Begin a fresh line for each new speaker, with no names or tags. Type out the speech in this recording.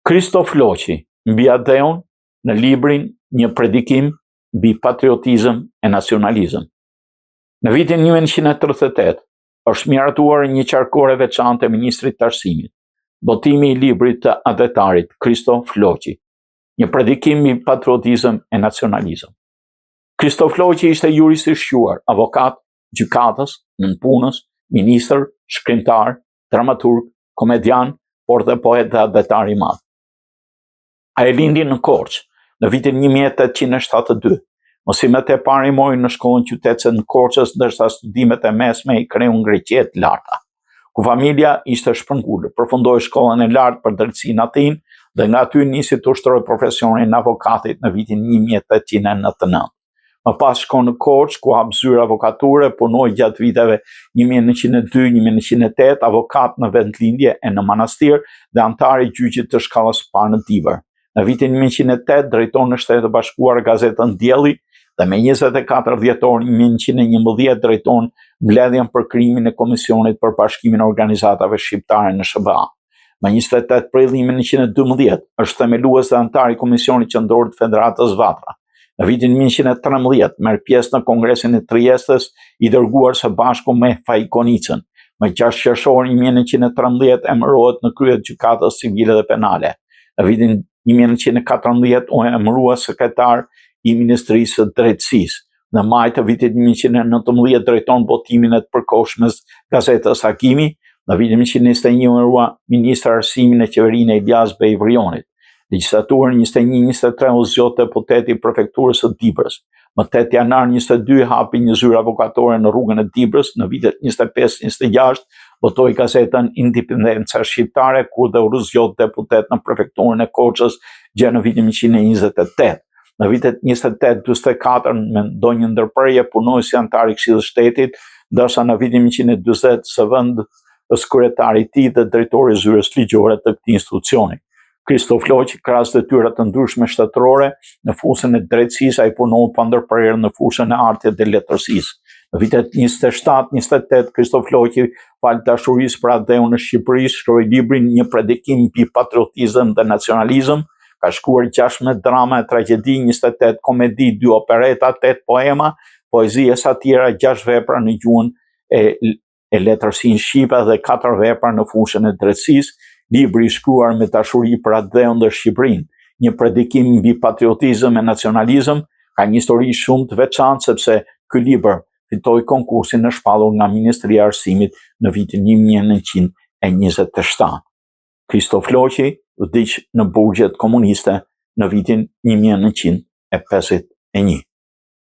Kristof Loqi, mbi Adeon, në librin Një predikim mbi patriotizëm e nacionalizëm. Në vitin 1938, është miratuar një qarkore veçantë e Ministrit të Arsimit, botimi i librit të adetarit Kristof Loqi, Një predikim mbi patriotizëm e nacionalizëm. Kristof Loqi ishte jurist i shquar, avokat, gjykatës, nënpunës, ministër, shkrimtar, dramaturg, komedian, por dhe poet dhe adetar i madh. Ai lindi në Korçë në vitin 1872. Mësimet e parë i mori në shkollën qytetëse në Korçës, ndërsa studimet e mesme i kreu në greqie të larta, ku familja ishte shpërngulur. Përfundoi shkollën e lartë për drejtësi në Atinë dhe nga aty nisi të ushtroi profesionin e avokatit në vitin 1899. Më pas shkon në Korçë, ku hap zyrë avokature, punoi gjatë viteve 1902-1908, avokat në vendlindje e në manastir dhe antar i gjyqit të shkallës së parë në Divar. Në vitin 1908 drejton në Shtetet e Bashkuara gazetën Dielli dhe me 24 dhjetor 1911 drejton mbledhjen për krimin e Komisionit për Bashkimin e Organizatave Shqiptare në SBA. Më 28 prill 1912 është themelues dhe antar i Komisionit Qendror të Federatës Vatra. Në vitin 1913 merr pjesë në Kongresin e Triestës, i dërguar së bashku me Fajkonicën. Më 6 qershor 1913 emërohet në krye të gjykatës civile dhe penale. Në vitin 1914 u emërua sekretar i Ministrisë së Drejtësisë. Në maj të vitit 1919 drejton botimin e të përkohshmes gazetës Hakimi. Në vitin 1921 u emërua ministër arsimit në qeverinë e Ilyas Bej Vrionit. Legjislaturën 21-23 u zgjodh deputeti i prefekturës së Dibrës. Më 8 janar 22 hapi një zyrë avokatore në rrugën e Dibrës. Në vitet 25-26 votoi gazetën Indipendenca Shqiptare, kur dhe u zgjodh deputet në prefekturën e Korçës gjë në vitin 1928. Në vitet 28-44 me ndonjë ndërprerje punoi si antar i Këshillit të Shtetit, ndërsa në vitin 1940 zëvend kryetari i tij dhe drejtori i zyrës ligjore të këtij institucioni. Kristof Loqi, krahas detyra të ndryshme shtetërore në fushën e drejtësisë, ai punoi pa ndërprerje në fushën e artit dhe letërsisë. Në vitet 27-28 Kristof Loqi, fal dashurisë për Adeun në Shqipëri, shkroi librin Një predikim mbi patriotizëm dhe nacionalizëm. Ka shkruar 16 drama e tragjedi, 28 komedi, 2 opereta, 8 poema, poezi e satira, 6 vepra në gjuhën e letërsinë shqipe dhe 4 vepra në fushën e drejtësisë. Libri i shkruar me dashuri për Adeun dhe Shqipërinë, Një predikim mbi patriotizëm e nacionalizëm, ka një histori shumë të veçantë sepse ky libër fitoi konkursin e shpallur nga Ministria e Arsimit në vitin 1927. Kristof Loqi vdiq në burgjet komuniste në vitin 1951.